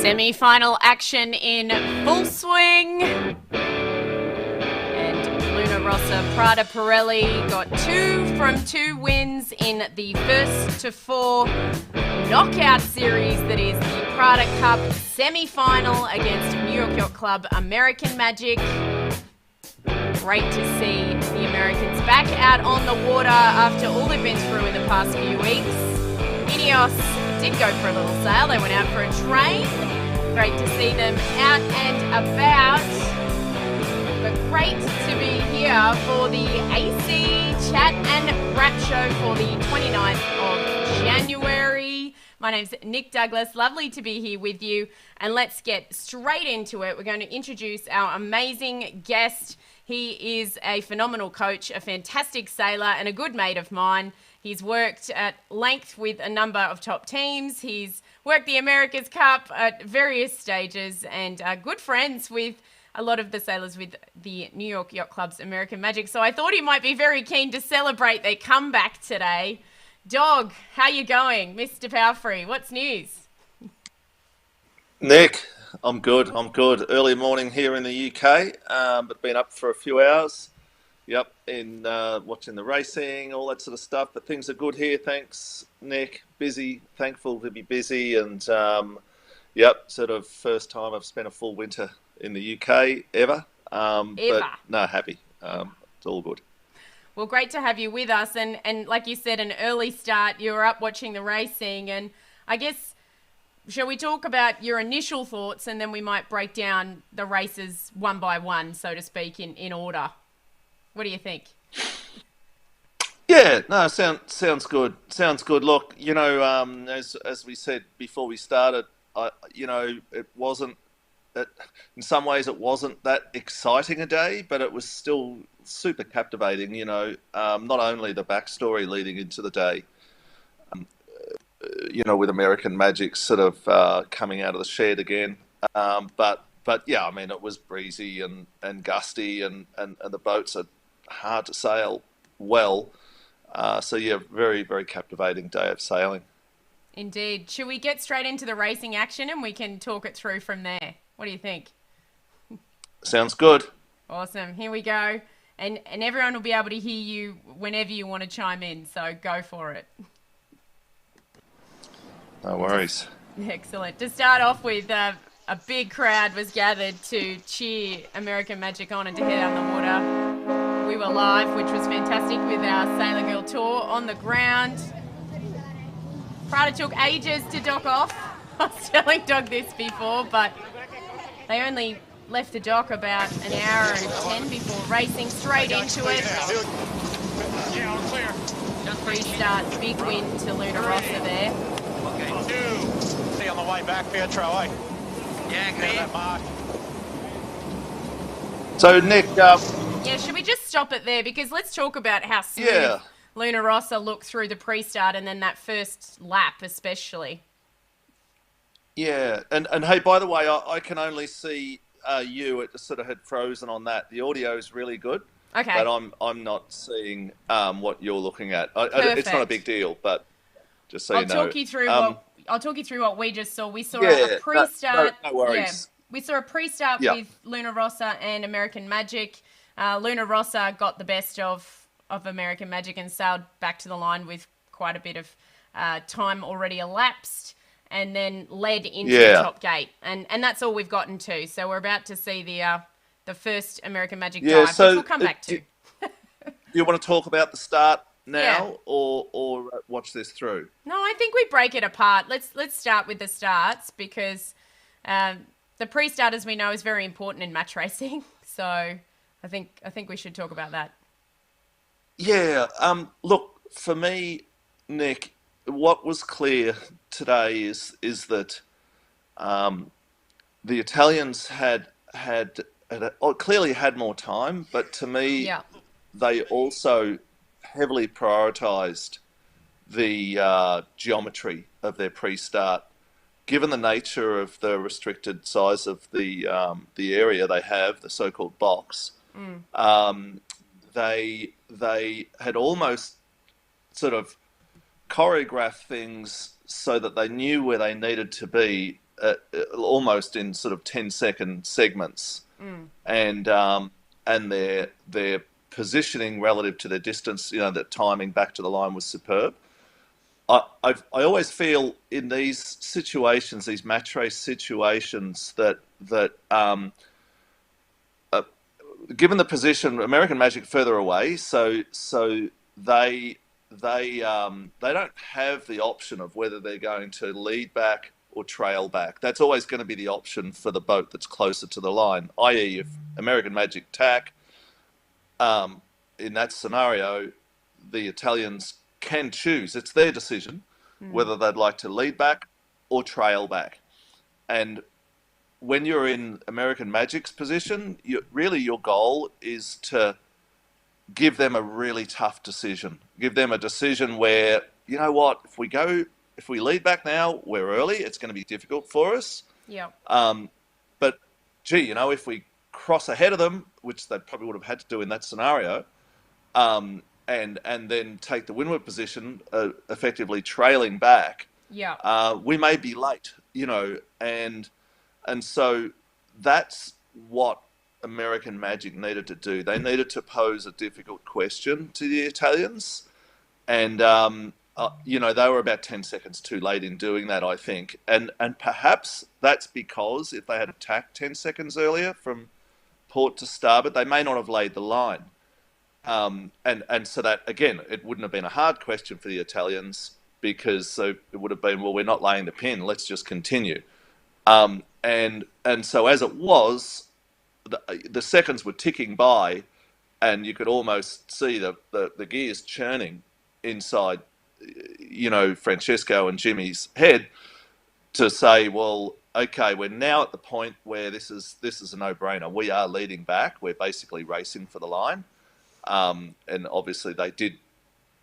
Semi-final action in full swing. And Luna Rossa Prada Pirelli got 2 from 2 wins in the first to 4 knockout series that is the Prada Cup semi-final against New York Yacht Club American Magic. Great to see the Americans back out on the water after all they've been through in the past few weeks. Ineos did go for a little sail. They went out for a train. Great to see them out and about. But great to be here for the AC Chat and Rap Show for the 29th of January. My name's Nick Douglas. Lovely to be here with you. And let's get straight into it. We're going to introduce our amazing guest. He is a phenomenal coach, a fantastic sailor, and a good mate of mine. He's worked at length with a number of top teams. He's worked the America's Cup at various stages and good friends with a lot of the sailors with the New York Yacht Club's American Magic. So I thought he might be very keen to celebrate their comeback today. Dog, how you going? Mr. Palfrey, what's news? Nick, I'm good. Early morning here in the UK, but been up for a few hours. Yep, in watching the racing, all that sort of stuff. But things are good here, thanks, Nick. Busy, thankful to be busy, and yep, sort of first time I've spent a full winter in the UK ever. But no, happy. It's all good. Well, great to have you with us, and like you said, an early start. You were up watching the racing, and I guess, shall we talk about your initial thoughts, and then we might break down the races one by one, so to speak, in order. What do you think? Yeah, no, sounds good. Sounds good. Look, you know, as we said before we started, it wasn't. In some ways, it wasn't that exciting a day, but it was still super captivating. You know, not only the backstory leading into the day, with American Magic sort of coming out of the shed again, but yeah, I mean, it was breezy and gusty, and the boats are hard to sail well. So yeah, very, very captivating day of sailing. Indeed. Should we get straight into the racing action and we can talk it through from there? What do you think? Sounds good. Awesome. Here we go. And everyone will be able to hear you whenever you want to chime in, so go for it. No worries. Excellent. To start off with, a big crowd was gathered to cheer American Magic on and to head out on the water. We were live, which was fantastic, with our Sailor Girl tour on the ground. Prada took ages to dock off. I was telling Doug this before, but they only left the dock about an hour and 10 before racing straight into it. Yeah, all clear. Restart, big win to Luna Rossa there. Okay. See on the way back, Pietro, eh? Yeah, That mark. So Nick, Yeah, should we just stop it there? Because let's talk about how smooth Luna Rossa looked through the pre-start and then that first lap especially. yeah, and hey, by the way, I can only see you. It just sort of had frozen on that. The audio is really good. Okay. But I'm not seeing what you're looking at. It's not a big deal, but just so you know. I'll talk you through what we just saw. We saw a pre-start. No worries. Yeah, we saw a pre-start with Luna Rossa and American Magic. Luna Rossa got the best of American Magic and sailed back to the line with quite a bit of time already elapsed, and then led into the top gate. And that's all we've gotten to. So we're about to see the first American Magic dive, which we'll come back to. Do you want to talk about the start now, or watch this through? No, I think we break it apart. Let's start with the starts, because the pre-start, as we know, is very important in match racing. So I think we should talk about that. Yeah. Look, for me, Nick, what was clear today is that the Italians clearly had more time, but to me, they also heavily prioritised the geometry of their pre-start. Given the nature of the restricted size of the area they have, the so-called box, they had almost sort of choreograph things so that they knew where they needed to be, almost in sort of 10-second segments, and their positioning relative to their distance, the timing back to the line was superb. I always feel in these situations, these match race situations, that given the position, American Magic further away, so they don't have the option of whether they're going to lead back or trail back. That's always going to be the option for the boat that's closer to the line, i.e. if American Magic tack, in that scenario, the Italians can choose. It's their decision whether they'd like to lead back or trail back. And when you're in American Magic's position, your goal is to give them a really tough decision. Give them a decision where, you know what, if we lead back now, we're early, it's going to be difficult for us. Yeah. But gee, if we cross ahead of them, which they probably would have had to do in that scenario, and then take the windward position, effectively trailing back, we may be late, and so that's what American Magic needed to do. They needed to pose a difficult question to the Italians, and they were about 10 seconds too late in doing that, I think, and perhaps that's because if they had attacked 10 seconds earlier from port to starboard, they may not have laid the line. And so that, again, it wouldn't have been a hard question for the Italians, because it would have been, well, we're not laying the pin, let's just continue. And so as it was, the seconds were ticking by, and you could almost see the gears churning inside, Francesco and Jimmy's head, to say, well, okay, we're now at the point where this is a no-brainer. We are leading back. We're basically racing for the line. And obviously they did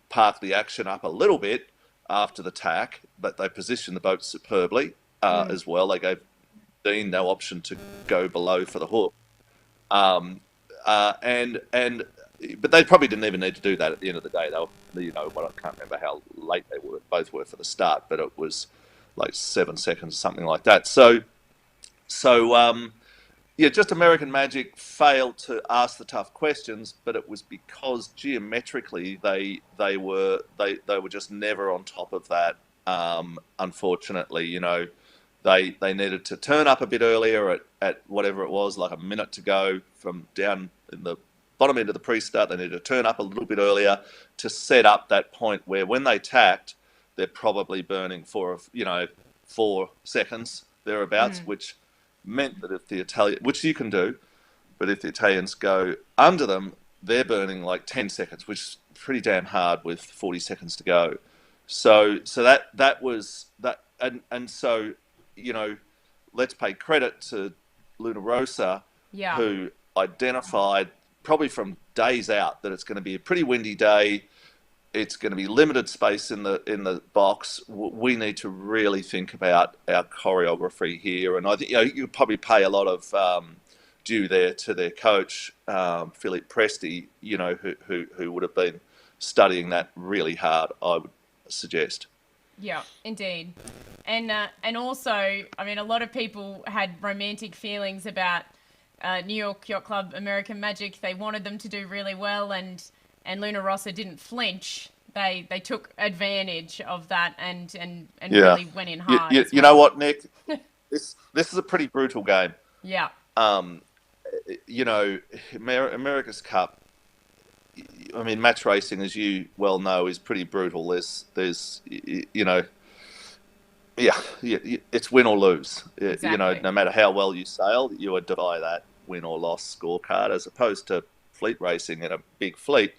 park the action up a little bit after the tack, but they positioned the boat superbly as well. They gave Dean no option to go below for the hook. But they probably didn't even need to do that at the end of the day. They were, I can't remember how late they both were for the start, but it was like 7 seconds, something like that. So just American Magic failed to ask the tough questions, but it was because geometrically they were just never on top of that. Unfortunately, they needed to turn up a bit earlier at whatever it was, like a minute to go from down in the bottom end of the pre-start. They needed to turn up a little bit earlier to set up that point where when they tacked, they're probably burning 4 seconds thereabouts, which meant that if the Italian, which you can do, but if the Italians go under them, they're burning like 10 seconds, which is pretty damn hard with 40 seconds to go. So that was that, and so let's pay credit to Luna Rossa, who identified probably from days out that it's going to be a pretty windy day. It's going to be limited space in the box. We need to really think about our choreography here, and I think you probably pay a lot of due there to their coach, Philippe Presti, who would have been studying that really hard, I would suggest. Yeah, indeed, and also, I mean, a lot of people had romantic feelings about New York Yacht Club American Magic. They wanted them to do really well, and Luna Rossa didn't flinch. They took advantage of that and really went in hard. You know what, Nick? This is a pretty brutal game. Yeah. America's Cup, I mean, match racing, as you well know, is pretty brutal. There's it's win or lose. Exactly. No matter how well you sail, you would by that win or loss scorecard, as opposed to fleet racing in a big fleet.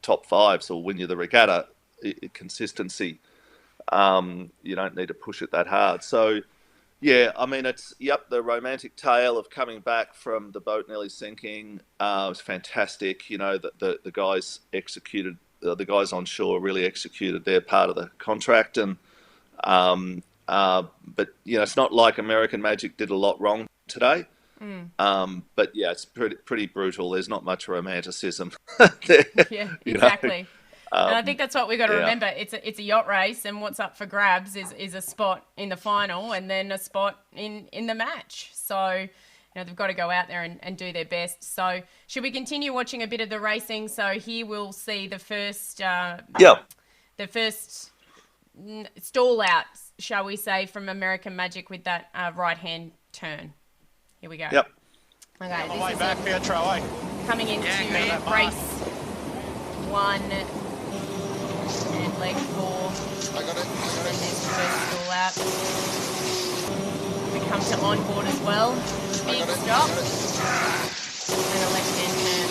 Top fives will win you the regatta. Consistency. You don't need to push it that hard. So, yeah, I mean, it's the romantic tale of coming back from the boat nearly sinking. It was fantastic. The guys executed. The guys on shore really executed their part of the contract, and but it's not like American Magic did a lot wrong today. But yeah, it's pretty brutal. There's not much romanticism there. Yeah, exactly. And I think that's what we've got to yeah. remember. It's a yacht race, and what's up for grabs is a spot in the final and then a spot in the match. So, they've got to go out there and do their best. So, should we continue watching a bit of the racing? So here we'll see the first stall out, shall we say, from American Magic with that right-hand turn. Here we go. Yep. Okay, On the way back, Pietro, eh? coming into race 1 and leg 4. I got it. And there's the first stall out. We come to onboard as well. Big stop. And a left-hand turn,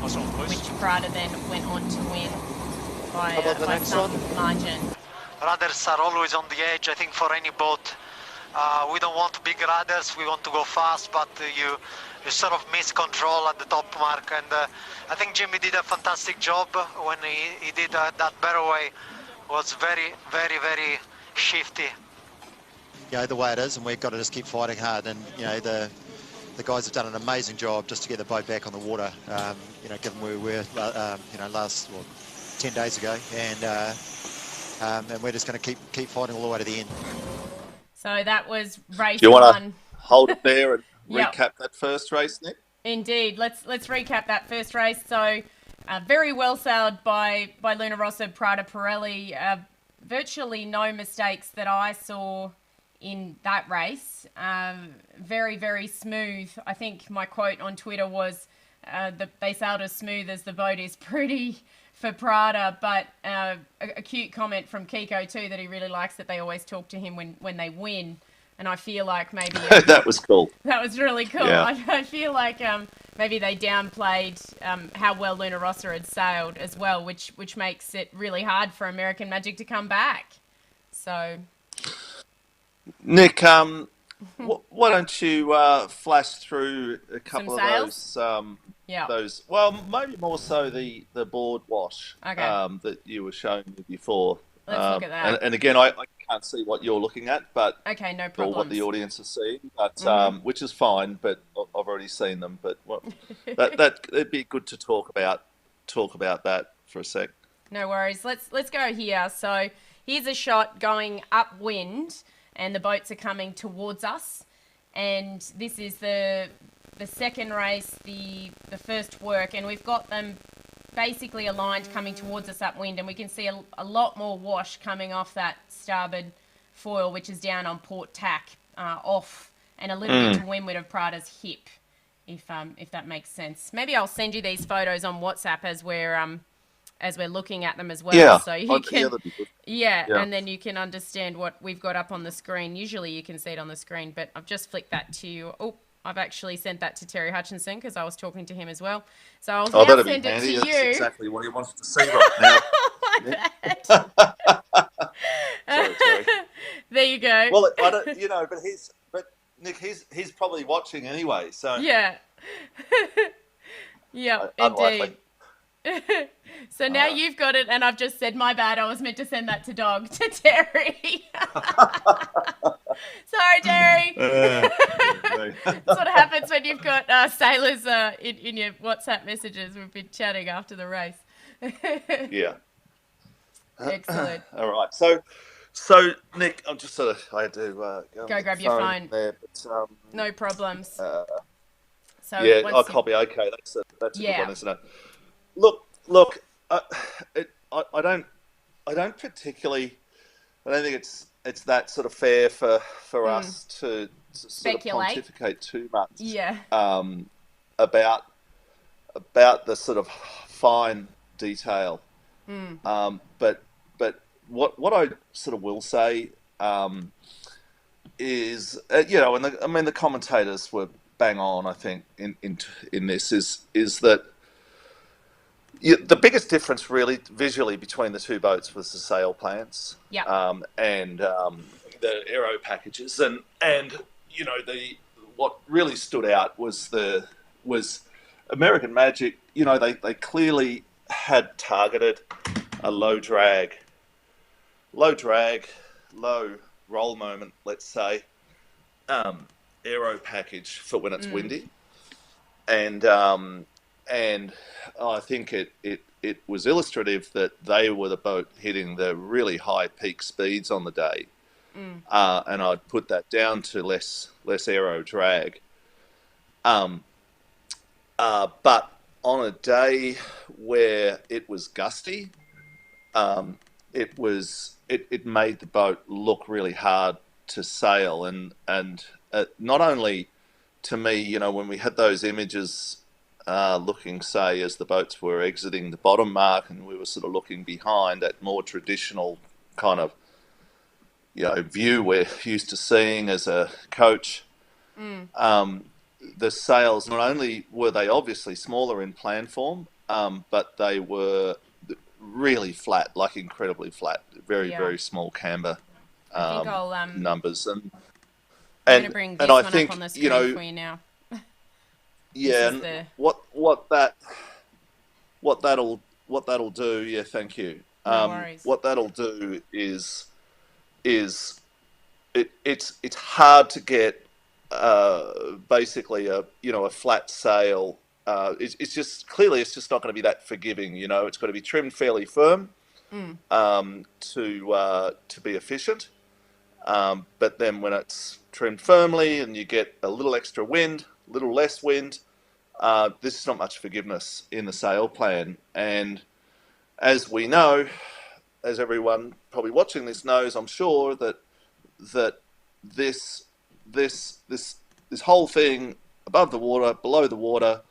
Nice one, boys. which Prada then went on to win by some margin. Rudders are always on the edge, I think, for any boat. We don't want big rudders, we want to go fast, but you sort of miss control at the top mark. And I think Jimmy did a fantastic job when he did that barroway. Was very, very, very shifty. The way it is, and we've got to just keep fighting hard. And the guys have done an amazing job just to get the boat back on the water. Given where we were, last 10 days ago, and we're just going to keep fighting all the way to the end. So that was race Do you want 1. to hold it there and Yep. recap that first race, Nick? Indeed. Let's recap that first race. So very well sailed by Luna Rossa Prada Pirelli. Virtually no mistakes that I saw in that race. Very, very smooth. I think my quote on Twitter was that they sailed as smooth as the boat is pretty for Prada, but a cute comment from Kiko too, that he really likes that they always talk to him when they win. And I feel like maybe That was cool. that was really cool. Yeah. I feel like maybe they downplayed how well Luna Rossa had sailed as well, which makes it really hard for American Magic to come back. So, Nick, why don't you flash through a couple Some of those? yeah. Those, well, maybe more so the board wash Okay. that you were showing me before. Let's look at that. And again, I can't see what you're looking at, but Okay, no or problem. what the audience is seeing, but which is fine. But I've already seen them. But it'd be good to talk about that for a sec. No worries. Let's go here. So here's a shot going upwind, and the boats are coming towards us. And this is the second race, the first work, and we've got them basically aligned coming towards us upwind, and we can see a lot more wash coming off that starboard foil, which is down on port tack off, and a little bit to windward of Prada's hip, if that makes sense. Maybe I'll send you these photos on WhatsApp as we're looking at them as well. Yeah, So you can, that'd be good. yeah, Yeah. and then you can understand what we've got up on the screen. Usually you can see it on the screen, but I've just flicked that to you. Oh, I've actually sent that to Terry Hutchinson because I was talking to him as well. So I'll now that'd be send it handy. to That's you. exactly what he wants to see right now. Like Sorry, that. Terry. There you go. Well, I don't, but Nick, he's probably watching anyway. So Yeah. Yeah, unlikely. indeed. So now you've got it, and I've just said, my bad, I was meant to send that to Terry. Sorry, Terry. That's what happens when you've got sailors in your WhatsApp messages. We've been chatting after the race. Yeah. Excellent. All right. So Nick, I'm just I had to go Go grab your phone. there, but No problems. So yeah, once I'll you- copy. Okay, that's a Yeah. good one, isn't it? Look. I don't particularly. I don't think it's that sort of fair for us to sort of Speculate. pontificate too much. Yeah. About the sort of fine detail. But what I sort of will say is and the commentators were bang on. I think in this is that. The biggest difference, really, visually between the two boats was the sail plans, and the aero packages, and what really stood out was American Magic. They clearly had targeted a low drag, low roll moment, let's say, aero package for when it's windy, and and I think it was illustrative that they were the boat hitting the really high peak speeds on the day, and I'd put that down to less aero drag. But on a day where it was gusty, it made the boat look really hard to sail, and not only to me, you know, when we had those images looking, say, as the boats were exiting the bottom mark, and we were sort of looking behind, that more traditional kind of, you know, view we're used to seeing as a coach. The sails, not only were they obviously smaller in plan form, but they were really flat, like incredibly flat, very small camber I think I'll numbers, I'm going to bring this I one think, up on the screen, you know, for you now. yeah, and what that'll do, yeah, thank you. No worries. What that'll do is it's hard to get basically a flat sail. It's just clearly it's just not going to be that forgiving. You know, it's got to be trimmed fairly firm to be efficient. But then when it's trimmed firmly and you get a little extra wind, a little less wind, this is not much forgiveness in the sail plan. And as we know, as everyone probably watching this knows, I'm sure that this whole thing, above the water, below the water,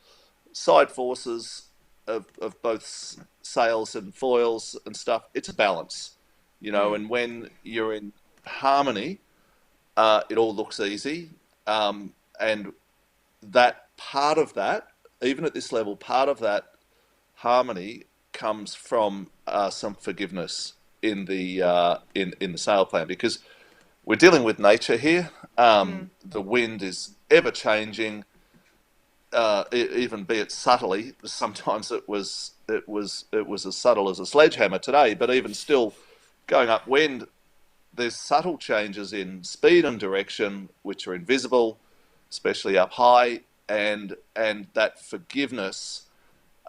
side forces of both sails and foils and stuff, it's a balance, you know. And when you're in harmony, it all looks easy, and that part of that, even at this level, part of that harmony comes from some forgiveness in the sail plan, because we're dealing with nature here. The wind is ever changing, even be it subtly. Sometimes it was as subtle as a sledgehammer today, but even still, going upwind, there's subtle changes in speed and direction which are invisible, especially up high, and that forgiveness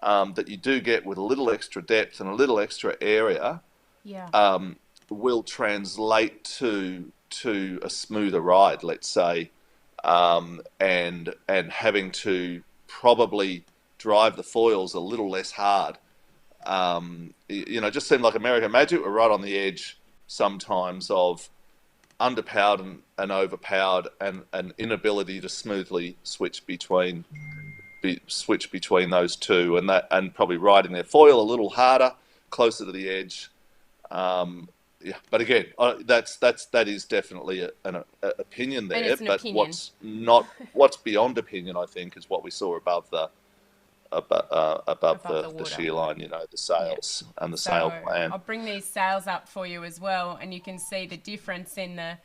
that you do get with a little extra depth and a little extra area, will translate to a smoother ride, let's say, and having to probably drive the foils a little less hard. You know, it just seemed like American Magic were right on the edge sometimes of underpowered and overpowered, and an inability to smoothly switch between those two, and probably riding their foil a little harder, closer to the edge. Yeah, but again, that is definitely an opinion there. It's an but opinion. what's beyond opinion, I think, is what we saw above the water. shear line. You know, the sails and the sail plan. I'll bring these sails up for you as well, and you can see the difference in the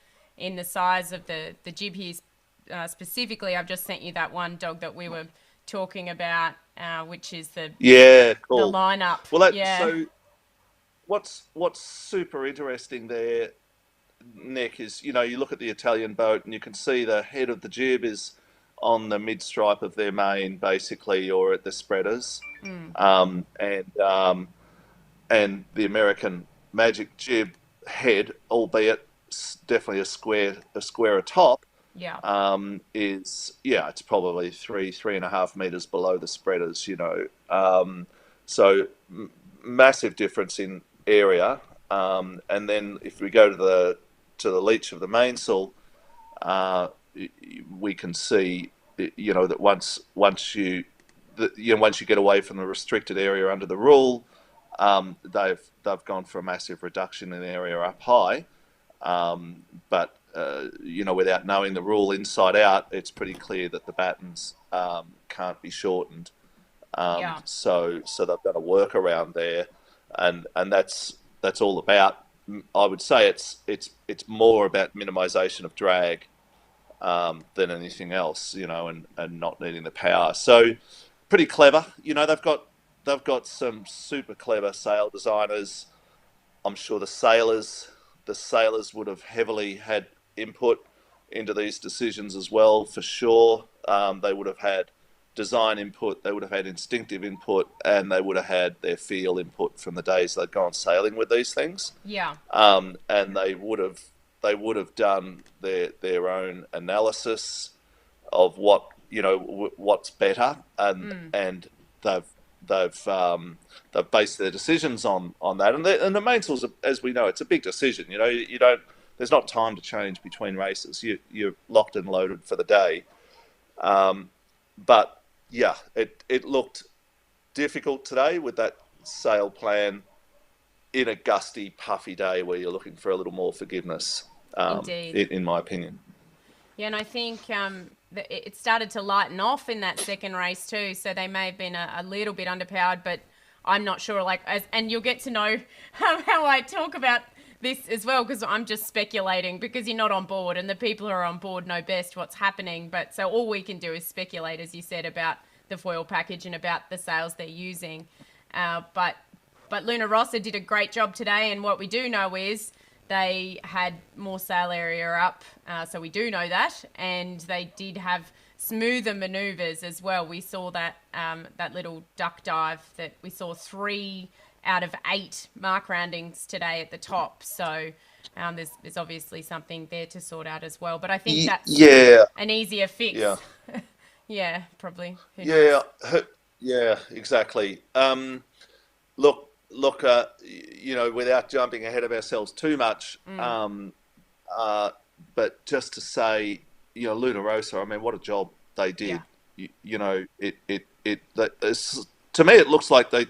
size of the jib here. Specifically, I've just sent you that one dog that we were talking about, which is the cool. the lineup. Well, so what's super interesting there, Nick, is, you know, you look at the Italian boat and you can see the head of the jib is on the mid stripe of their main, basically, or at the spreaders, and the American Magic jib head, albeit definitely a square top, is it's probably 3.5 meters below the spreaders, you know. So massive difference in area, and then if we go to the leech of the mainsail, we can see, you know, that once you get away from the restricted area under the rule, they've gone for a massive reduction in area up high, but you know, without knowing the rule inside out, it's pretty clear that the battens can't be shortened. So they've done a workaround there, and that's all about. I would say it's more about minimisation of drag than anything else, you know, and not needing the power. So pretty clever. You know, they've got some super clever sail designers. I'm sure the sailors would have heavily had input into these decisions as well, for sure. They would have had design input, they would have had instinctive input, and they would have had their feel input from the days they'd gone sailing with these things. Yeah. And they would have done their own analysis of what, what's better, and they've based their decisions on that. And the mains, as we know, it's a big decision. You don't. There's not time to change between races. You're locked and loaded for the day. But yeah, it looked difficult today with that sail plan in a gusty, puffy day where you're looking for a little more forgiveness. Indeed. In my opinion. Yeah, and I think it started to lighten off in that second race too, so they may have been a little bit underpowered, but I'm not sure. And you'll get to know how I talk about this as well, because I'm just speculating, because you're not on board, and the people who are on board know best what's happening. But so all we can do is speculate, as you said, about the foil package and about the sails they're using. But Luna Rossa did a great job today, and what we do know is they had more sail area up, so we do know that, and they did have smoother manoeuvres as well. We saw that that little duck dive that we saw 3 out of 8 mark roundings today at the top. So there's obviously something there to sort out as well. But I think that's an easier fix. Yeah. Yeah, probably. Yeah, exactly. Look, without jumping ahead of ourselves too much, but just to say, Luna Rossa, I mean, what a job they did. Yeah. To me, it looks like they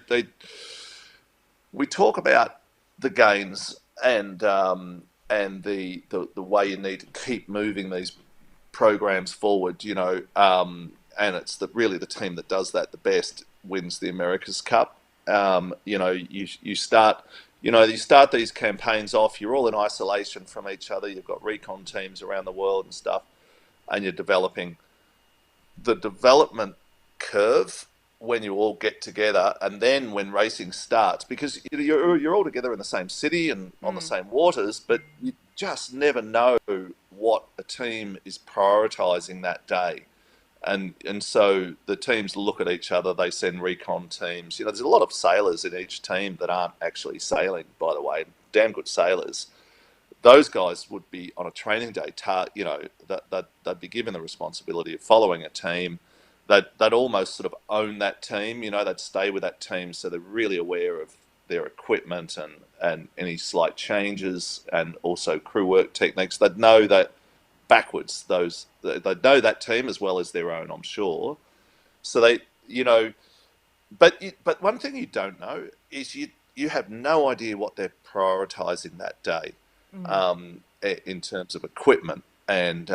we talk about the gains and the way you need to keep moving these programs forward, and it's really the team that does that the best wins the America's Cup. You start these campaigns off, you're all in isolation from each other, you've got recon teams around the world and stuff, and you're developing. The development curve when you all get together, and then when racing starts, because you're all together in the same city and on the same waters, but you just never know what a team is prioritising that day. And so the teams look at each other, they send recon teams. There's a lot of sailors in each team that aren't actually sailing, by the way, damn good sailors. Those guys would be on a training day, they'd be given the responsibility of following a team. They'd almost sort of own that team, they'd stay with that team, so they're really aware of their equipment and any slight changes, and also crew work techniques. They'd know that backwards, they'd know that team as well as their own, I'm sure. So but one thing you don't know is you have no idea what they're prioritising that day, in terms of equipment, and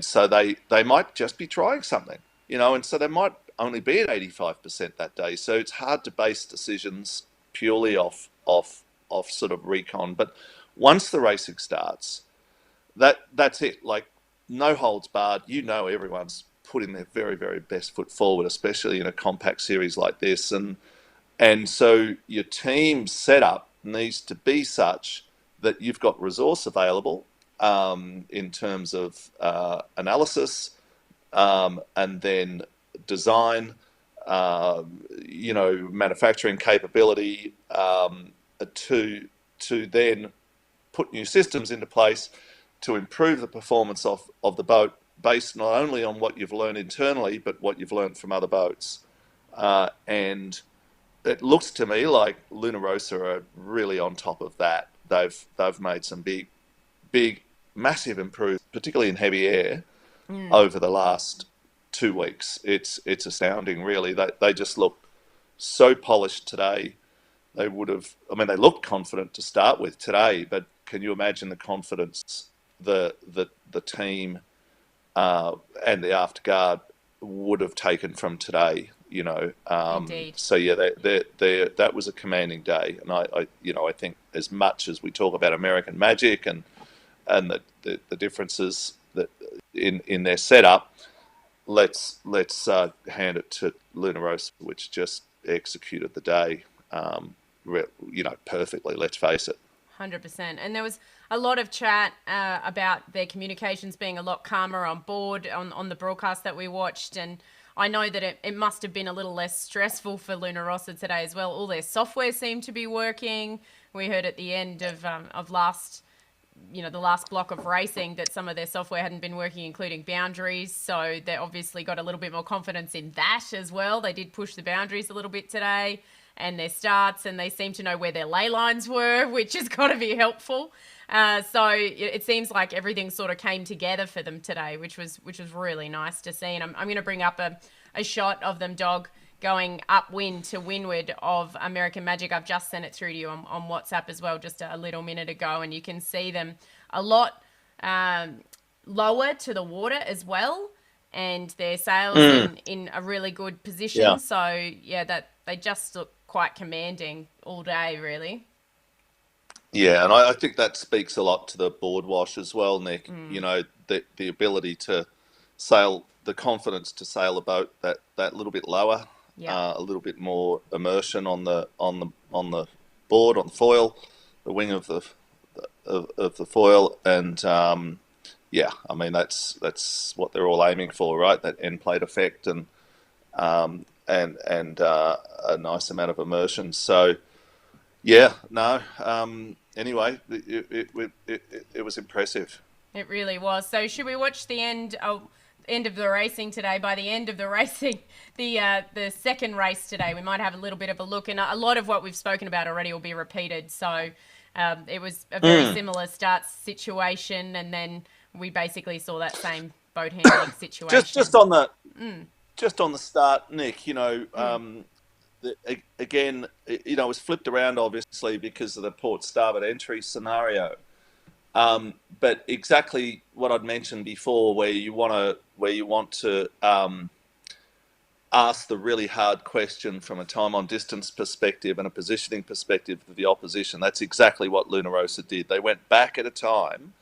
so they might just be trying something. And so they might only be at 85% that day. So it's hard to base decisions purely off sort of recon. But once the racing starts, that's it. Like, no holds barred. Everyone's putting their very, very best foot forward, especially in a compact series like this. And so your team setup needs to be such that you've got resource available in terms of analysis, and then design, manufacturing capability, to then put new systems into place to improve the performance of the boat, based not only on what you've learned internally, but what you've learned from other boats. And it looks to me like Luna Rossa are really on top of that. They've made some big, massive improvements, particularly in heavy air, over the last 2 weeks. It's astounding, really. They just look so polished today. They looked confident to start with today, but can you imagine the confidence the team and the afterguard would have taken from today? Indeed. So yeah, that was a commanding day, and I think as much as we talk about American Magic and the differences that in their setup, let's hand it to Luna Rossa, which just executed the day, perfectly. Let's face it. 100%. And there was a lot of chat about their communications being a lot calmer on board on the broadcast that we watched, and I know that it must have been a little less stressful for Luna Rossa today as well. All their software seemed to be working. We heard at the end of the last block of racing that some of their software hadn't been working, including boundaries. So they obviously got a little bit more confidence in that as well. They did push the boundaries a little bit today and their starts, and they seem to know where their ley lines were, which has got to be helpful. So it seems like everything sort of came together for them today, which was really nice to see. And I'm going to bring up a shot of them, Dog, going upwind to windward of American Magic. I've just sent it through to you on WhatsApp as well, just a little minute ago, and you can see them a lot lower to the water as well, and their sails in a really good position. Yeah. So that they just look quite commanding all day, really. Yeah, and I think that speaks a lot to the board wash as well, Nick. You know, the ability to sail, the confidence to sail a boat that little bit lower, a little bit more immersion on the board, on the foil, the wing of the foil, and I mean that's what they're all aiming for, right? That end plate effect and a nice amount of immersion. So. Yeah, no. Anyway, it was impressive. It really was. So should we watch the end of the racing today? By the end of the racing, the second race today, we might have a little bit of a look, and a lot of what we've spoken about already will be repeated. So it was a very similar start situation, and then we basically saw that same boat handling situation. Just on the start, Nick. You know. Again, you know, it was flipped around obviously because of the port starboard entry scenario. But exactly what I'd mentioned before, where you want to ask the really hard question from a time on distance perspective and a positioning perspective of the opposition. That's exactly what Luna Rossa did. They went back at a time.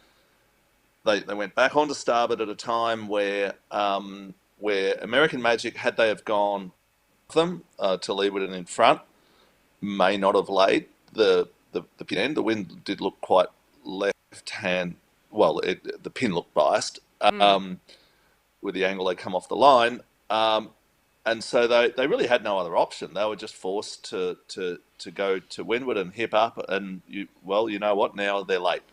They went back onto starboard at a time where American Magic, had they have gone them to leeward and in front, may not have laid the pin end. The wind did look quite left hand. Well, the pin looked biased with the angle they come off the line, and so they really had no other option. They were just forced to go to windward and hip up, and you know what? Now they're late,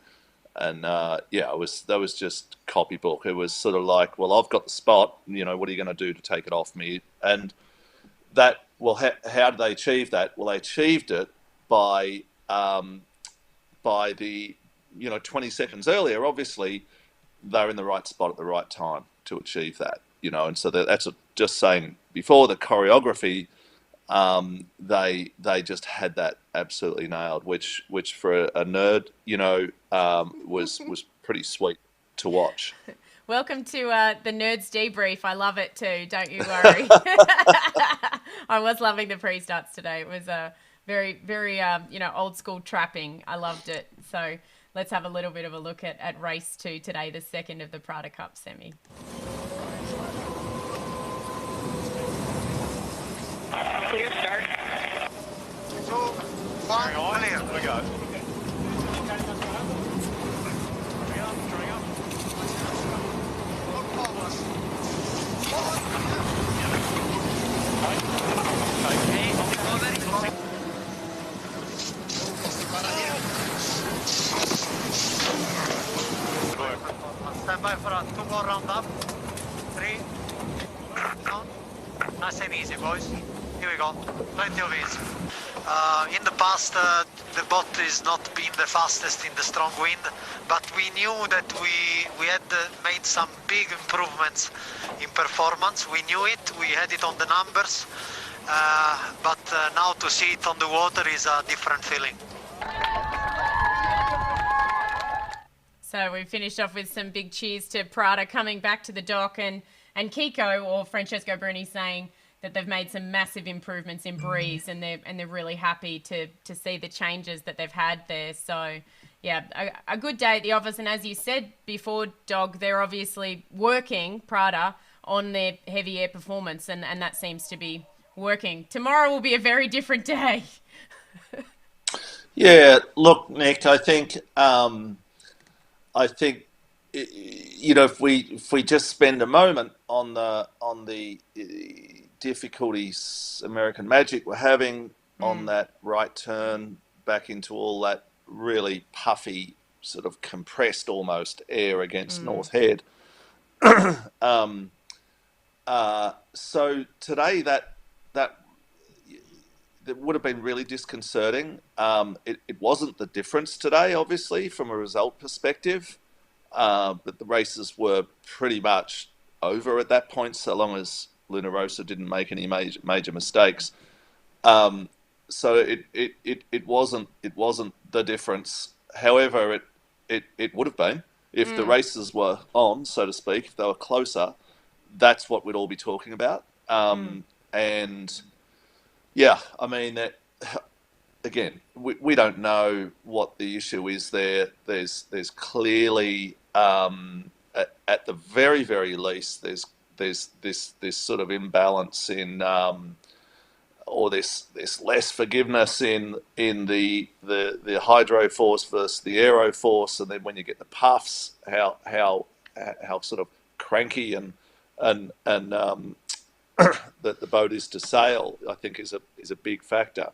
and that was just copybook. It was sort of like, well, I've got the spot. You know, what are you going to do to take it off me? And that, well, how did they achieve that? Well, they achieved it by the 20 seconds earlier. Obviously, they're in the right spot at the right time to achieve that. You know, and so that's just saying before the choreography, they just had that absolutely nailed, which for a nerd, was pretty sweet to watch. Welcome to the Nerds Debrief. I love it too. Don't you worry. I was loving the pre-starts today. It was a very, very, old school trapping. I loved it. So let's have a little bit of a look at race 2 today, the second of the Prada Cup semi. Clear start. 2, 1, clear. Here we go. Stand by for 2 more round up. 3. Down. Nice and easy, boys. Here we go. Plenty of ease. In the past, the boat is not been the fastest in the strong wind, but we knew that we had made some big improvements in performance. We knew it. We had it on the numbers. But now to see it on the water is a different feeling. So we finished off with some big cheers to Prada coming back to the dock, and Kiko or Francesco Bruni saying that they've made some massive improvements in breeze, and they're really happy to see the changes that they've had there. So yeah, a good day at the office, and as you said before, Dog, they're obviously working, Prada, on their heavy air performance, and that seems to be working. Tomorrow will be a very different day. Yeah, look, Nick, I think if we just spend a moment on the difficulties American Magic were having on that right turn back into all that really puffy, sort of compressed almost air against North Head. So today that would have been really disconcerting. It wasn't the difference today, obviously, from a result perspective, but the races were pretty much over at that point, so long as Luna Rossa didn't make any major mistakes. So it wasn't the difference. However, it would have been if the races were on, so to speak, if they were closer. That's what we'd all be talking about. And yeah, I mean, that again, we don't know what the issue is there. There's clearly, at the very, very least, there's this sort of imbalance in, or this less forgiveness in the hydro force versus the aero force, and then when you get the puffs, how sort of cranky and that the boat is to sail, I think is a big factor.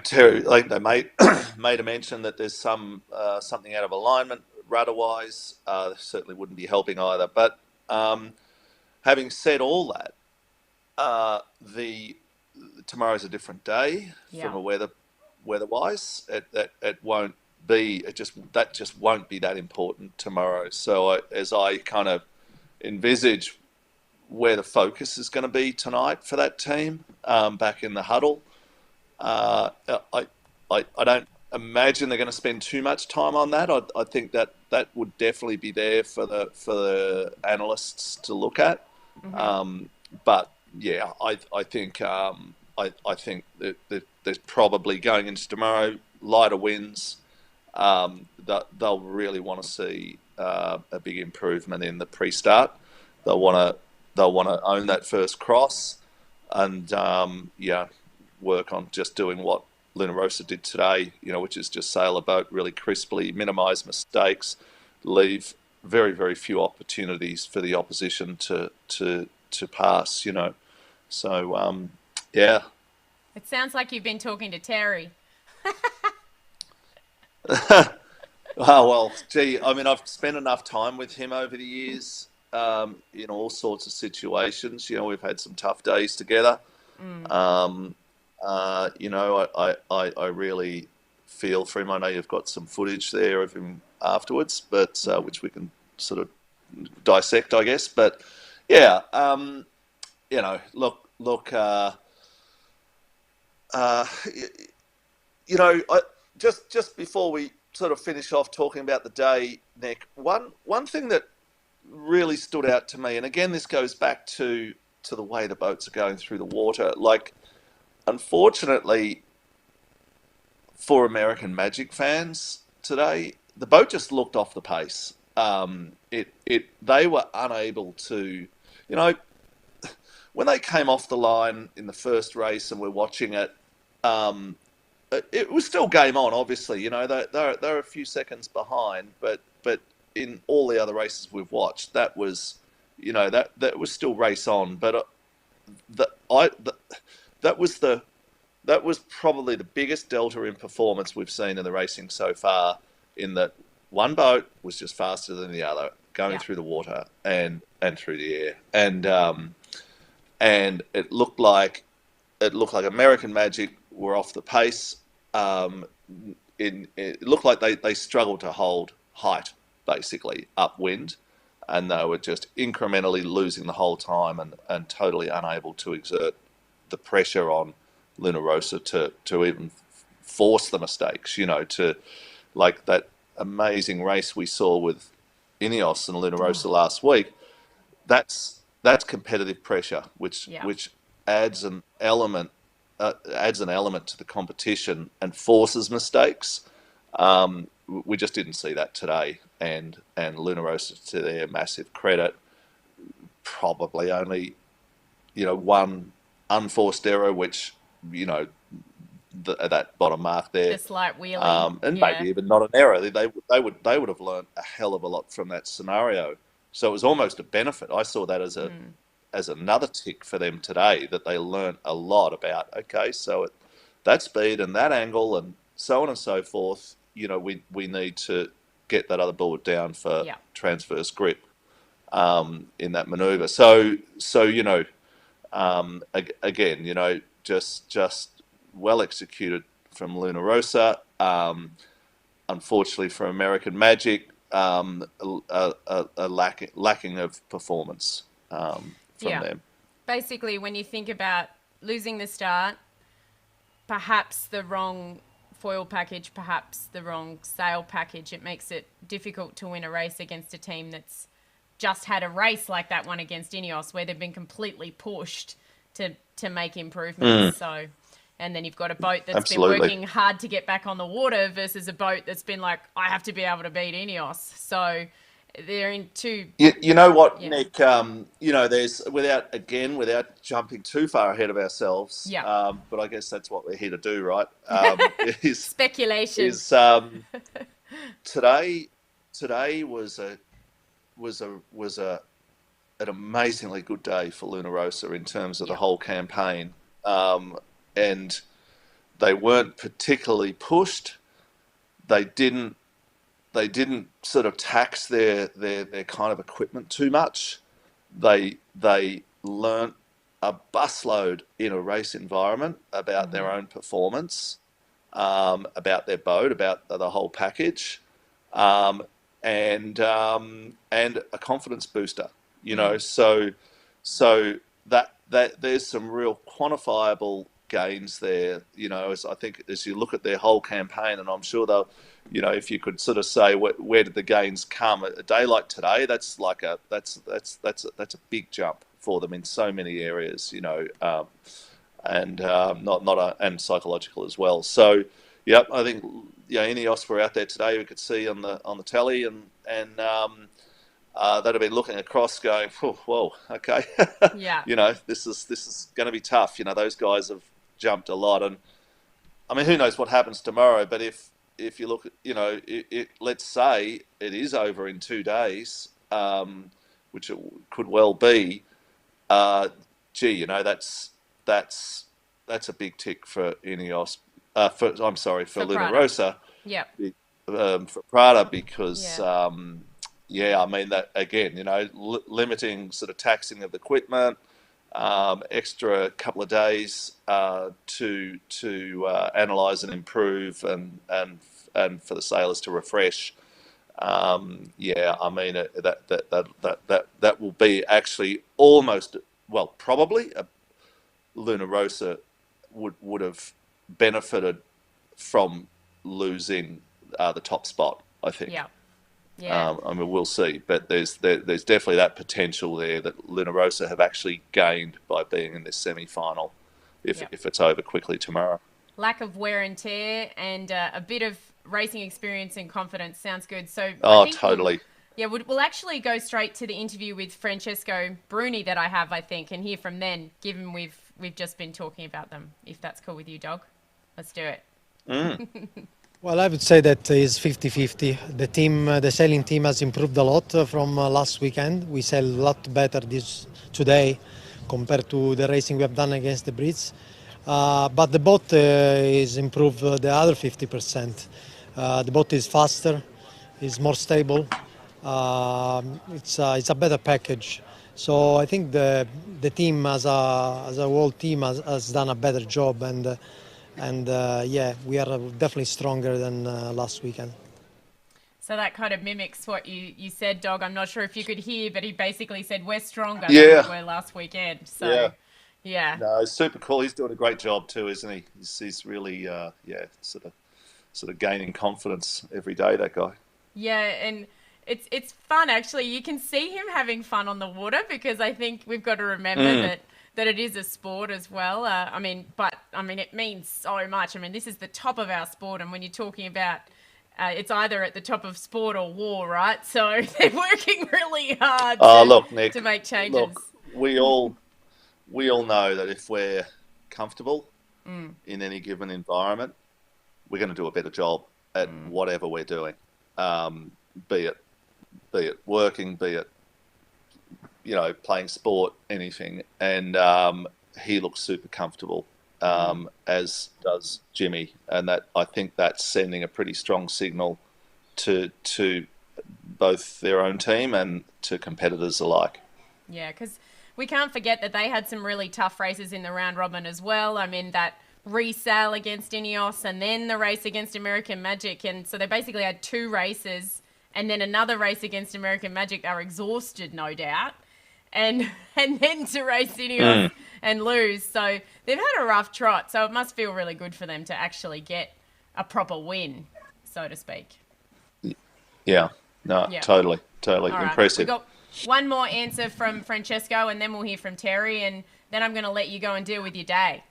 Terry, like they made a mention that there's something out of alignment rudder-wise. Certainly wouldn't be helping either. But having said all that, tomorrow's a different day from a weather-wise. It won't be. That just won't be that important tomorrow. So as I kind of envisage where the focus is going to be tonight for that team, back in the huddle, I don't imagine they're going to spend too much time on that. I think that would definitely be there for the analysts to look at. But yeah, I think that there's probably, going into tomorrow, lighter winds. That they'll really want to see a big improvement in the pre-start. They'll want to own that first cross, and work on just doing what Luna Rossa did today, which is just sail a boat really crisply, minimise mistakes, leave very, very few opportunities for the opposition to pass. So yeah. It sounds like you've been talking to Terry. Well, gee, I mean, I've spent enough time with him over the years, in all sorts of situations. We've had some tough days together. I really feel for him. I know you've got some footage there of him afterwards, but which we can sort of dissect, I guess. But yeah, look. Just before we sort of finish off talking about the day, Nick, one thing that really stood out to me, and again, this goes back to the way the boats are going through the water. Like, unfortunately for American Magic fans today, the boat just looked off the pace. They were unable to, when they came off the line in the first race and we're watching it, it was still game on, obviously. They're a few seconds behind, but in all the other races we've watched, that was, that was still race on. But that was probably the biggest delta in performance we've seen in the racing so far. In that one boat was just faster than the other, going through the water and through the air, and it looked like American Magic were off the pace. It looked like they struggled to hold height, basically upwind, and they were just incrementally losing the whole time and totally unable to exert the pressure on Luna Rossa to even force the mistakes. To, like, that amazing race we saw with Ineos and Luna Rossa last week. That's competitive pressure, which adds an element to the competition and forces mistakes. We just didn't see that today, and Luna Rossa, to their massive credit, probably only one unforced error, which that bottom mark there. The slight wheelie. And maybe even not an error. They would have learned a hell of a lot from that scenario. So it was almost a benefit. I saw that as another tick for them today, that they learned a lot about, okay, so at that speed and that angle and so on and so forth, we need to get that other board down for transverse grip in that manoeuvre. So again, just well executed from Luna Rossa. Unfortunately for American Magic, a lacking of performance from them. Basically, when you think about losing the start, perhaps the wrong foil package, perhaps the wrong sail package, it makes it difficult to win a race against a team that's just had a race like that one against Ineos, where they've been completely pushed to make improvements. So, and then you've got a boat that's been working hard to get back on the water versus a boat that's been like, I have to be able to beat Ineos. So they're in two. You know what, Nick? There's without jumping too far ahead of ourselves. But I guess that's what we're here to do, right? Speculation. Today was an amazingly good day for Luna Rossa in terms of the whole campaign, and they weren't particularly pushed. They didn't sort of tax their kind of equipment too much. They learnt a busload in a race environment about their own performance, about their boat, about the whole package, and a confidence booster. So that there's some real quantifiable gains there. As I think as you look at their whole campaign, and I'm sure they'll, if you could sort of say where did the gains come, a day like today, that's a big jump for them in so many areas, and and psychological as well. So, I think Ineos were out there today. We could see on the telly, and that have been looking across, going, whoa, okay, this is going to be tough. Those guys have jumped a lot, and I mean, who knows what happens tomorrow? But if you look at, let's say it is over in 2 days, which it could well be. That's a big tick for Ineos. For Luna Rossa. For Prada, because. I mean, that again, limiting sort of taxing of equipment, extra couple of days to analyse and improve, and for the sailors to refresh. I mean, that will be actually almost, probably Luna Rossa would have benefited from losing the top spot, I think. I mean, we'll see, but there's definitely that potential there that Luna Rossa have actually gained by being in this semi-final, if it's over quickly tomorrow. Lack of wear and tear and a bit of racing experience and confidence sounds good. So totally. We'll actually go straight to the interview with Francesco Bruni that I have, I think, and hear from them, given we've just been talking about them. If that's cool with you, Dog, let's do it. Well, I would say that is 50-50. The sailing team has improved a lot from last weekend. We sail a lot better today compared to the racing we have done against the Brits. But the boat is improved the other 50%. The boat is faster, is more stable. It's a better package. So I think the team as a whole team has done a better job, and we are definitely stronger than last weekend. So that kind of mimics what you said, Dog. I'm not sure if you could hear, but he basically said we're stronger than we were last weekend. So, No, it's super cool. He's doing a great job too, isn't he? He's really, sort of gaining confidence every day, that guy. Yeah, and it's fun, actually. You can see him having fun on the water, because I think we've got to remember that it is a sport as well. It means so much. I mean, this is the top of our sport, and when you're talking about it's either at the top of sport or war, right? So they're working really hard to make changes. Look, we all know that if we're comfortable, in any given environment, we're going to do a better job at whatever we're doing, be it working, be it playing sport, anything. And he looks super comfortable, as does Jimmy, and that I think that's sending a pretty strong signal to both their own team and to competitors alike. Yeah, because we can't forget that they had some really tough races in the round robin as well. I mean, that resale against Ineos and then the race against American Magic. And so they basically had 2 races and then another race against American Magic. They were exhausted, no doubt. And then to race Ineos and lose. So they've had a rough trot. So it must feel really good for them to actually get a proper win, so to speak. Yeah, no, totally All impressive. Right. We've got one more answer from Francesco, and then we'll hear from Terry, and then I'm going to let you go and deal with your day.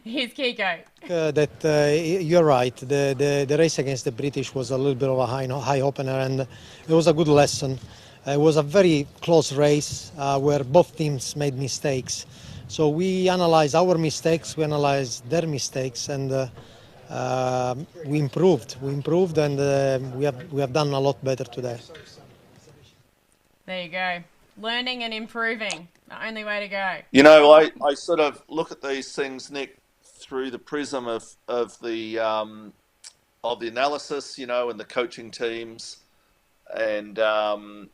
Here's Kiko. You're right. The race against the British was a little bit of a high opener, and it was a good lesson. It was a very close race where both teams made mistakes. So we analyzed our mistakes, we analyzed their mistakes, and we improved. And we have done a lot better today. There you go. Learning and improving. The only way to go. I sort of look at these things, Nick, through the prism of the analysis, and the coaching teams, and I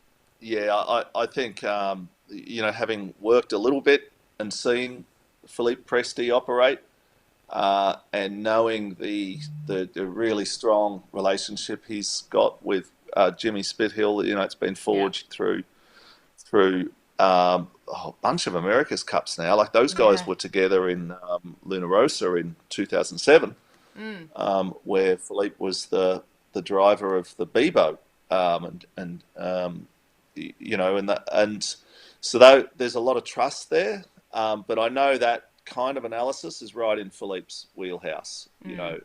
think having worked a little bit and seen Philippe Presti operate, and knowing the really strong relationship he's got with Jimmy Spithill, it's been forged through a bunch of America's Cups now. Like those guys were together in Luna Rossa in 2007, where Philippe was the driver of the B boat, and so there's a lot of trust there. But I know that kind of analysis is right in Philippe's wheelhouse, and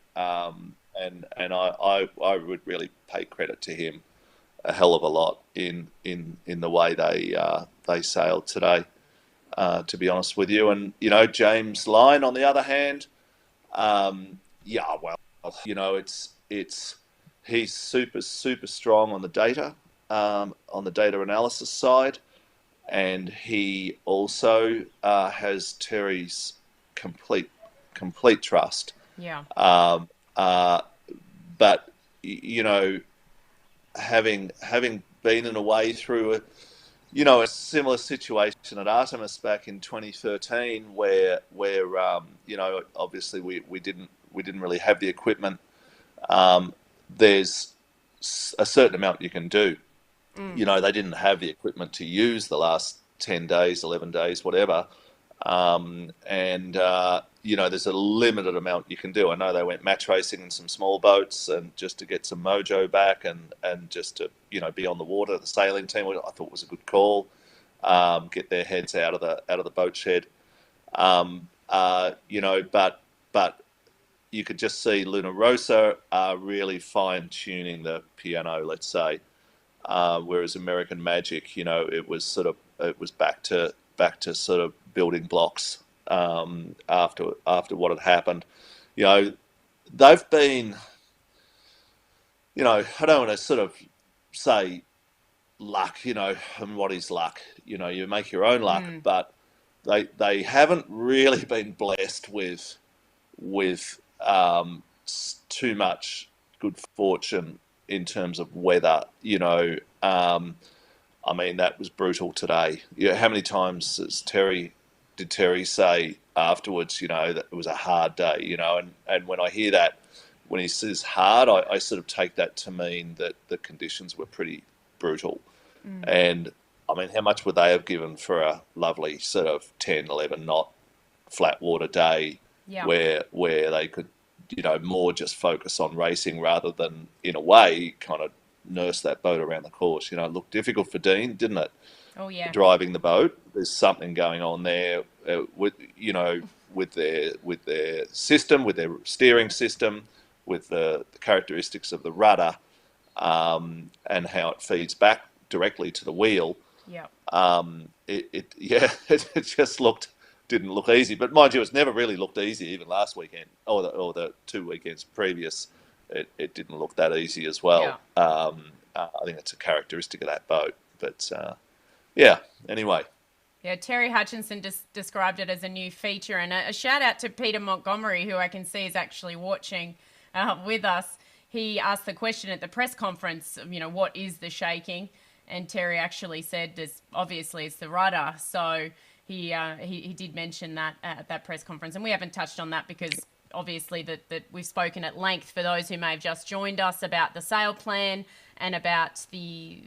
I would really pay credit to him a hell of a lot in the way they sailed today, to be honest with you. And James Lyon, on the other hand, he's super strong on the data analysis side, and he also has Terry's complete trust. Yeah. But having been in a way through a similar situation at Artemis back in 2013, where obviously we didn't really have the equipment. There's a certain amount you can do. They didn't have the equipment to use the last 10 days, 11 days, whatever. There's a limited amount you can do. I know they went match racing in some small boats and just to get some mojo back and just to, be on the water. The sailing team, I thought was a good call. Get their heads out of the boat shed. But you could just see Luna Rossa really fine tuning the piano, let's say. Whereas American Magic, it was back to sort of building blocks after what had happened. They've been, I don't want to sort of say luck, and what is luck? You make your own luck, but they haven't really been blessed with too much good fortune in terms of weather. That was brutal today. How many times did Terry say afterwards, that it was a hard day, and when I hear that, when he says hard, I sort of take that to mean that the conditions were pretty brutal. And how much would they have given for a lovely sort of 10, 11 knot flat water day where they could, more just focus on racing rather than, in a way, kind of nurse that boat around the course. It looked difficult for Dean, didn't it? Oh yeah. Driving the boat, there's something going on there with their system, with their steering system, with the characteristics of the rudder, and how it feeds back directly to the wheel. Yeah. It just looked didn't look easy. But mind you, it's never really looked easy. Even last weekend or the 2 weekends previous, it didn't look that easy as well. Yeah. I think it's a characteristic of that boat. But yeah. Anyway. Yeah, Terry Hutchinson described it as a new feature, and a shout out to Peter Montgomery, who I can see is actually watching with us. He asked the question at the press conference, what is the shaking? And Terry actually said, obviously it's the rudder. So he did mention that at that press conference, and we haven't touched on that because obviously that we've spoken at length for those who may have just joined us about the sail plan and about the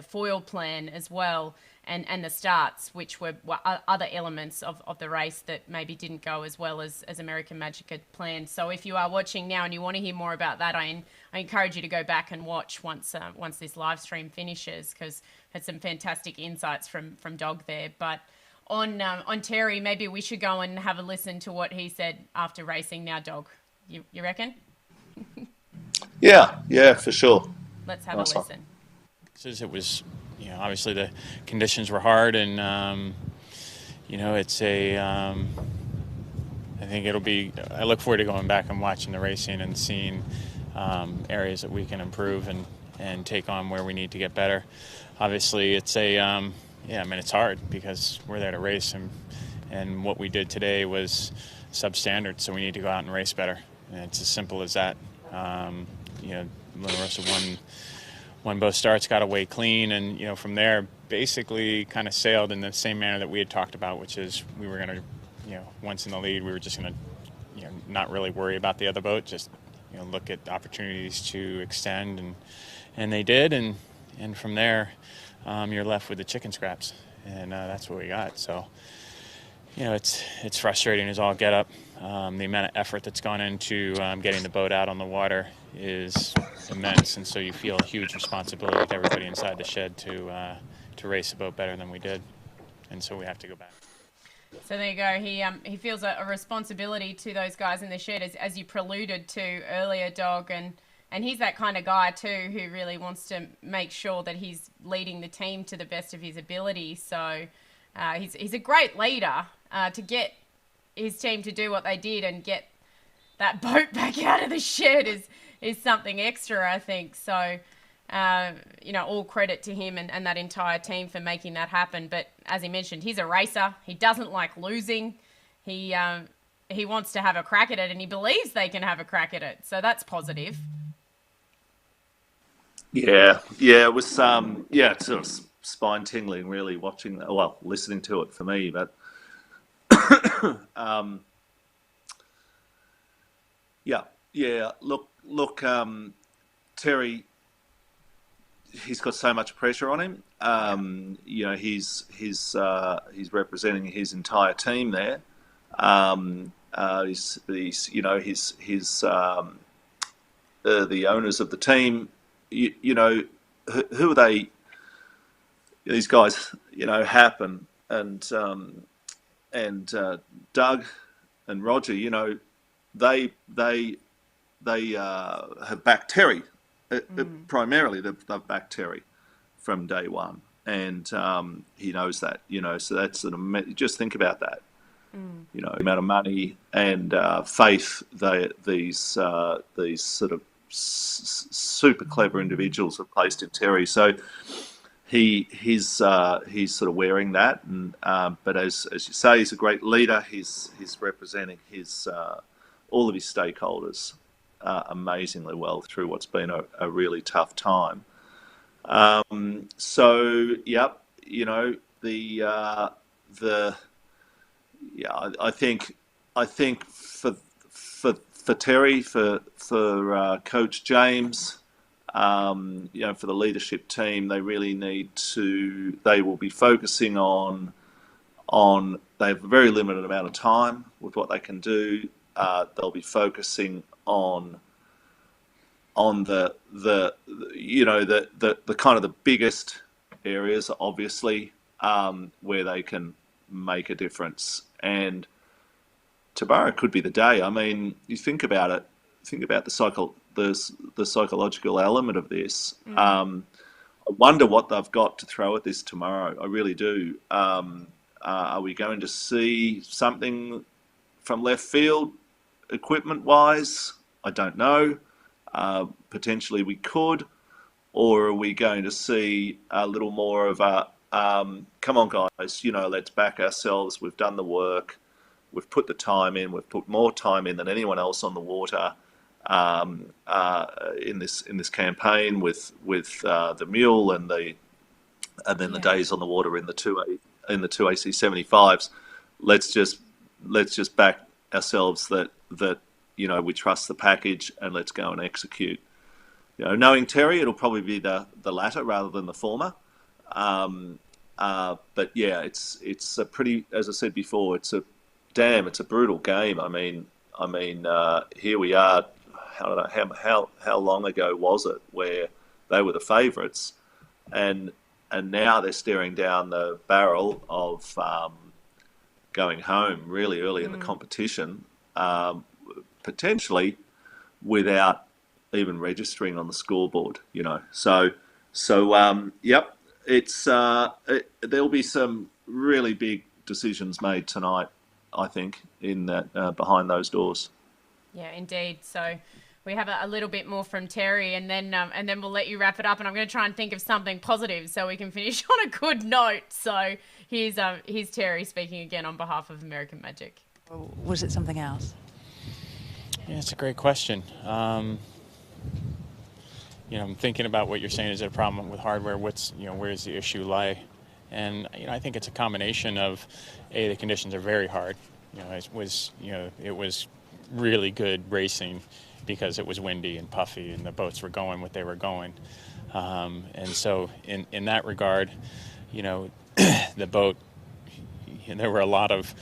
foil plan as well. And the starts, which were other elements of the race that maybe didn't go as well as American Magic had planned. So if you are watching now and you want to hear more about that, I encourage you to go back and watch once this live stream finishes, because had some fantastic insights from Dog there. But on Terry, maybe we should go and have a listen to what he said after racing now, Dog. You reckon? Yeah, for sure. Let's have a listen. It was, obviously the conditions were hard, and it's I think it'll be. I look forward to going back and watching the racing and seeing areas that we can improve and take on where we need to get better. Obviously, it's it's hard because we're there to race, and what we did today was substandard, so we need to go out and race better. And it's as simple as that. Luna Rossa won both starts, got away clean, and from there basically kind of sailed in the same manner that we had talked about, which is we were going to, once in the lead, we were just going to, not really worry about the other boat, just look at opportunities to extend, and they did, and from there you're left with the chicken scraps, and that's what we got. So it's frustrating as all get up. The amount of effort that's gone into getting the boat out on the water is immense, and so you feel a huge responsibility with everybody inside the shed to race the boat better than we did, and so we have to go back. So there you go. He feels a responsibility to those guys in the shed, as you preluded to earlier, Dog, and he's that kind of guy too who really wants to make sure that he's leading the team to the best of his ability. So he's a great leader to get his team to do what they did and get that boat back out of the shed is something extra, I think. So, all credit to him and that entire team for making that happen. But as he mentioned, he's a racer. He doesn't like losing. He wants to have a crack at it, and he believes they can have a crack at it. So that's positive. Yeah, it was it's sort of spine tingling really listening to it for me, but look, Terry, he's got so much pressure on him. He's representing his entire team there. He's the owners of the team. Who are they? These guys, Hap and Doug and Roger. They have backed Terry. Primarily, they've backed Terry from day one, and he knows that. So that's sort of, just think about that. The amount of money and faith these sort of super clever individuals have placed in Terry. So he's sort of wearing that, and but as you say, he's a great leader. He's representing his all of his stakeholders amazingly well through what's been a really tough time. I think for Terry, for Coach James, for the leadership team, they really need to. They will be focusing on. They have a very limited amount of time with what they can do. They'll be focusing on the kind of the biggest areas, obviously, where they can make a difference. And tomorrow could be the day. I mean, you think about it. Think about the psychological element of this. I wonder what they've got to throw at this tomorrow. I really do. Are we going to see something from left field equipment-wise? I don't know. Potentially we could. Or are we going to see a little more of a, come on guys, let's back ourselves. We've done the work. We've put the time in. We've put more time in than anyone else on the water in this campaign with the mule and then the days on the water in the two AC75s. Let's just back ourselves that we trust the package and let's go and execute. Knowing Terry, it'll probably be the latter rather than the former. But yeah, it's a pretty, as I said before, it's a brutal game. I mean, here we are. How long ago was it where they were the favourites, and now they're staring down the barrel of going home really early in the competition, potentially without even registering on the scoreboard. So yep, there'll be some really big decisions made tonight, I think, in that behind those doors. Yeah, indeed. So we have a little bit more from Terry, and then we'll let you wrap it up. And I'm going to try and think of something positive so we can finish on a good note. So here's Terry speaking again on behalf of American Magic. Was it something else? Yeah, it's a great question. I'm thinking about what you're saying. Is it a problem with hardware? Where's the issue lie? And I think it's a combination of the conditions are very hard. It was really good racing because it was windy and puffy and the boats were going what they were going. And so in that regard, the boat, there were a lot of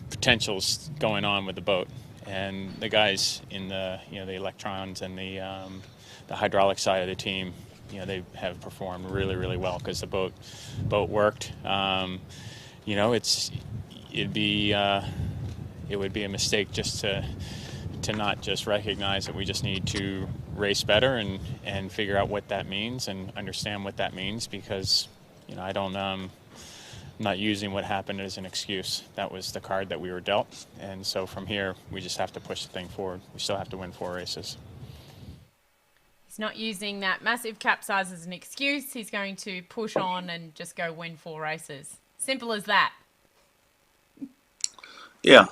potentials going on with the boat, and the guys in the the electrons and the hydraulic side of the team, they have performed really, really well because the boat worked. It would be a mistake just to not just recognize that we just need to race better and figure out what that means and understand what that means, because I'm not using what happened as an excuse. That was the card that we were dealt, and so from here we just have to push the thing forward. We still have to win 4 races. He's not using that massive cap size as an excuse. He's going to push on and just go win 4 races. Simple as that. Yeah.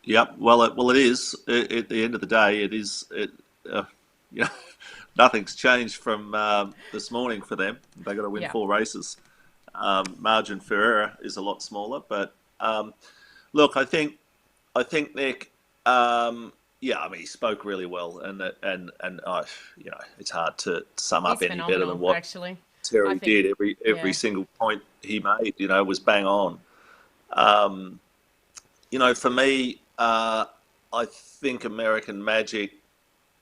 Yep. Well, it is. At the end of the day, it is. Nothing's changed from this morning for them. They got to win 4 races. Margin for error is a lot smaller, but look, I think Nick. He spoke really well, and it's hard to sum up any better than what Terry did. Every single point he made, was bang on. For me, I think American Magic,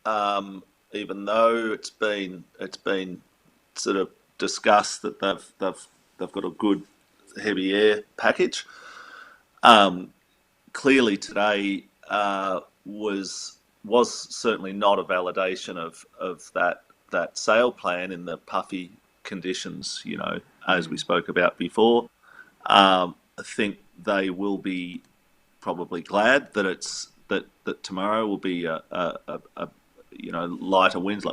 even though it's been sort of discussed that they've got a good heavy air package. Clearly today was certainly not a validation of that sail plan in the puffy conditions. As we spoke about before. I think they will be probably glad that that tomorrow will be a lighter winds.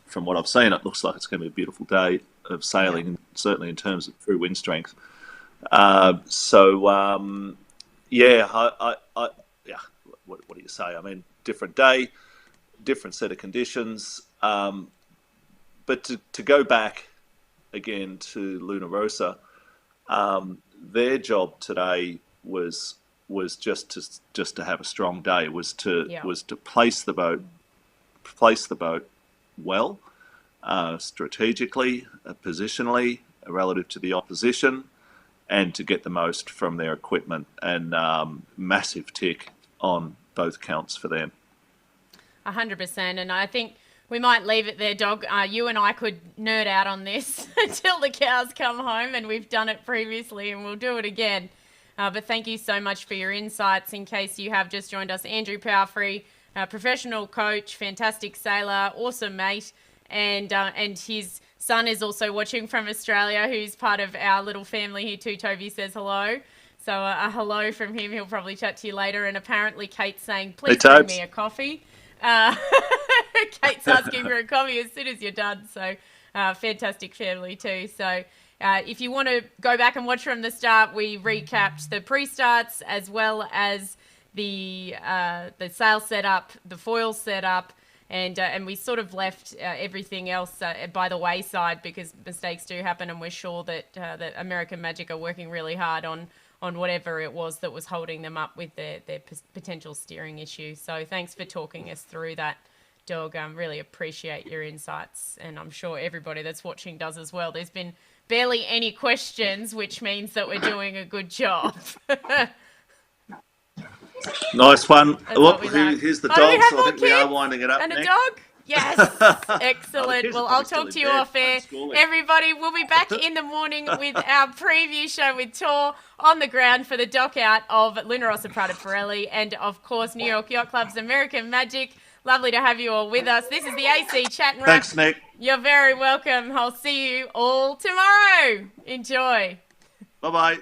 From what I've seen, it looks like it's going to be a beautiful day of sailing, and certainly in terms of true wind strength. What do you say? Different day, different set of conditions. But to go back again to Luna Rossa, their job today was just to have a strong day. Was to place the boat well, strategically, positionally, relative to the opposition, and to get the most from their equipment. And massive tick on both counts for them. 100%. And I think we might leave it there, Dog. You and I could nerd out on this until the cows come home, and we've done it previously and we'll do it again. But thank you so much for your insights. In case you have just joined us, Andrew Palfrey, professional coach, fantastic sailor, awesome mate, and his son is also watching from Australia, who's part of our little family here too. Toby says hello. So a hello from him. He'll probably chat to you later. And apparently Kate's saying, please bring me a coffee. Kate's asking for a coffee as soon as you're done. So fantastic family too. So if you want to go back and watch from the start, we recapped the pre-starts as well as the sail setup, the foil setup, and we sort of left everything else by the wayside because mistakes do happen, and we're sure that that American Magic are working really hard on whatever it was that was holding them up with their potential steering issue. So thanks for talking us through that, Dog. Really appreciate your insights, and I'm sure everybody that's watching does as well. There's been barely any questions, which means that we're doing a good job. Nice one. Look, here's the dog, so I think we are winding it up. And Nick. a dog? Yes. Excellent. Well, I'll talk to you off air. Everybody, we'll be back in the morning with our preview show with Tor on the ground for the dock out of Luna Rossa Prada Pirelli and, of course, New York Yacht Club's American Magic. Lovely to have you all with us. This is the AC Chat and Wrap. Thanks, Nick. You're very welcome. I'll see you all tomorrow. Enjoy. Bye-bye.